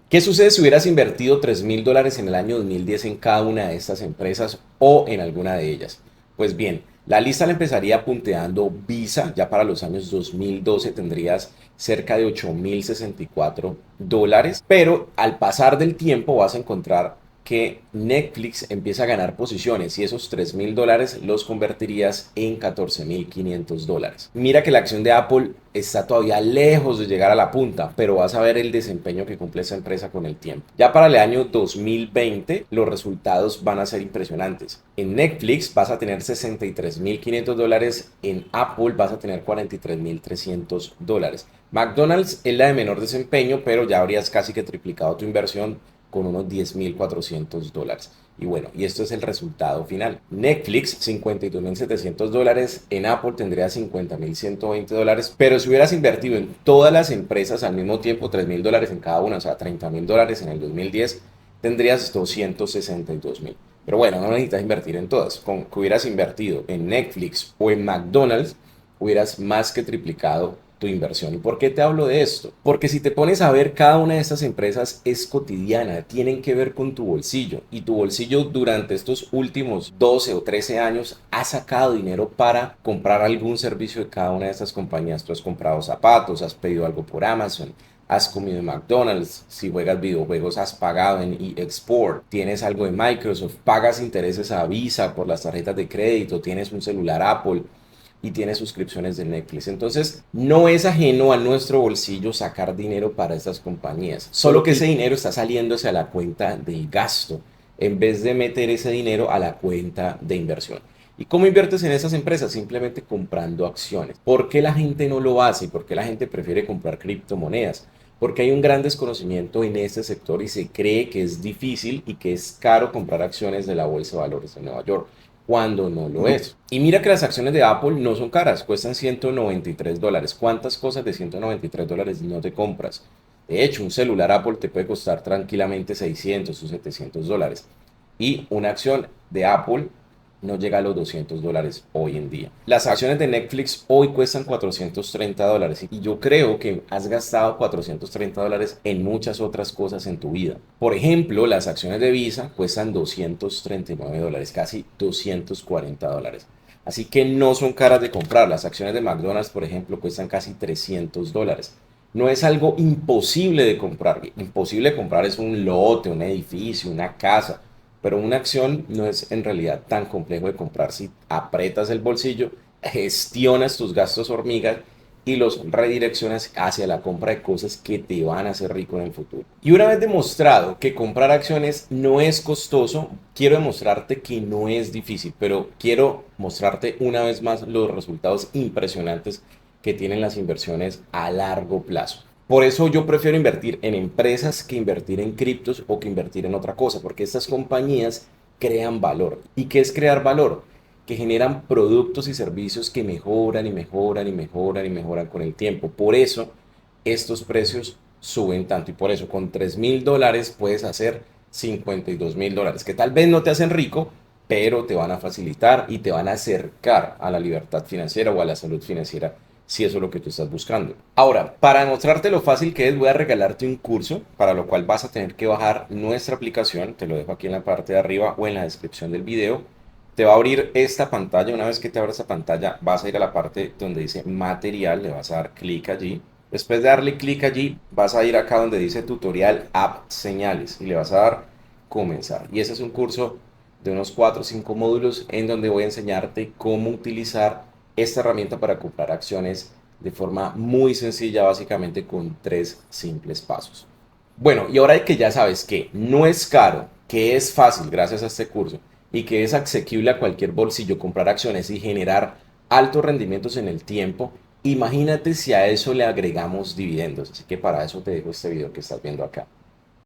¿Qué sucede si hubieras invertido $3.000 en el año 2010 en cada una de estas empresas o en alguna de ellas? Pues bien, la lista la empezaría punteando Visa. Ya para los años 2012 tendrías cerca de $8.064, pero al pasar del tiempo vas a encontrar que Netflix empieza a ganar posiciones y esos $3.000 los convertirías en $14.500. Mira que la acción de Apple está todavía lejos de llegar a la punta, pero vas a ver el desempeño que cumple esa empresa con el tiempo. Ya para el año 2020 los resultados van a ser impresionantes. En Netflix vas a tener $63.500, en Apple vas a tener $43.300. McDonald's es la de menor desempeño, pero ya habrías casi que triplicado tu inversión con unos $10.400. Y bueno, y esto es el resultado final. Netflix, $52.700. En Apple tendría $50.120. Pero si hubieras invertido en todas las empresas al mismo tiempo, $3.000 en cada una, o sea, $30.000 en el 2010, tendrías $262.000. Pero bueno, no necesitas invertir en todas. Con que hubieras invertido en Netflix o en McDonald's, hubieras más que triplicado tu inversión. ¿Y por qué te hablo de esto? Porque si te pones a ver, cada una de estas empresas es cotidiana, tienen que ver con tu bolsillo, y tu bolsillo durante estos últimos 12 o 13 años ha sacado dinero para comprar algún servicio de cada una de estas compañías. Tú has comprado zapatos, has pedido algo por Amazon, has comido en McDonald's, si juegas videojuegos has pagado en eSport, tienes algo de Microsoft, pagas intereses a Visa por las tarjetas de crédito, tienes un celular Apple y tiene suscripciones de Netflix. Entonces, no es ajeno a nuestro bolsillo sacar dinero para estas compañías. Solo que ese dinero está saliendo hacia la cuenta de gasto en vez de meter ese dinero a la cuenta de inversión. ¿Y cómo inviertes en esas empresas? Simplemente comprando acciones. ¿Por qué la gente no lo hace? ¿Por qué la gente prefiere comprar criptomonedas? Porque hay un gran desconocimiento en este sector y se cree que es difícil y que es caro comprar acciones de la Bolsa de Valores de Nueva York, cuando no lo es. Y mira que las acciones de Apple no son caras, cuestan $193. ¿Cuántas cosas de $193 no te compras? De hecho, un celular Apple te puede costar tranquilamente $600 o $700. Y una acción de Apple no llega a los $200 hoy en día. Las acciones de Netflix hoy cuestan $430 y yo creo que has gastado $430 en muchas otras cosas en tu vida. Por ejemplo, las acciones de Visa cuestan $239, casi $240. Así que no son caras de comprar. Las acciones de McDonald's, por ejemplo, cuestan casi $300. No es algo imposible de comprar. Imposible de comprar es un lote, un edificio, una casa, pero una acción no es en realidad tan complejo de comprar si apretas el bolsillo, gestionas tus gastos hormigas y los redireccionas hacia la compra de cosas que te van a hacer rico en el futuro. Y una vez demostrado que comprar acciones no es costoso, quiero demostrarte que no es difícil, pero quiero mostrarte una vez más los resultados impresionantes que tienen las inversiones a largo plazo. Por eso yo prefiero invertir en empresas que invertir en criptos o que invertir en otra cosa, porque estas compañías crean valor. ¿Y qué es crear valor? Que generan productos y servicios que mejoran y mejoran y mejoran y mejoran con el tiempo. Por eso estos precios suben tanto, y por eso con $3.000 puedes hacer $52.000, que tal vez no te hacen rico, pero te van a facilitar y te van a acercar a la libertad financiera o a la salud financiera, si eso es lo que tú estás buscando. Ahora, para demostrarte lo fácil que es, voy a regalarte un curso, para lo cual vas a tener que bajar nuestra aplicación. Te lo dejo aquí en la parte de arriba o en la descripción del video. Te va a abrir esta pantalla. Una vez que te abra esta pantalla, vas a ir a la parte donde dice material, le vas a dar clic allí. Después de darle clic allí, vas a ir acá donde dice tutorial app señales y le vas a dar comenzar. Y ese es un curso de unos 4 o 5 módulos en donde voy a enseñarte cómo utilizar esta herramienta para comprar acciones de forma muy sencilla, básicamente con 3 simples pasos. Bueno, y ahora que ya sabes que no es caro, que es fácil gracias a este curso y que es asequible a cualquier bolsillo comprar acciones y generar altos rendimientos en el tiempo, imagínate si a eso le agregamos dividendos. Así que para eso te dejo este video que estás viendo acá.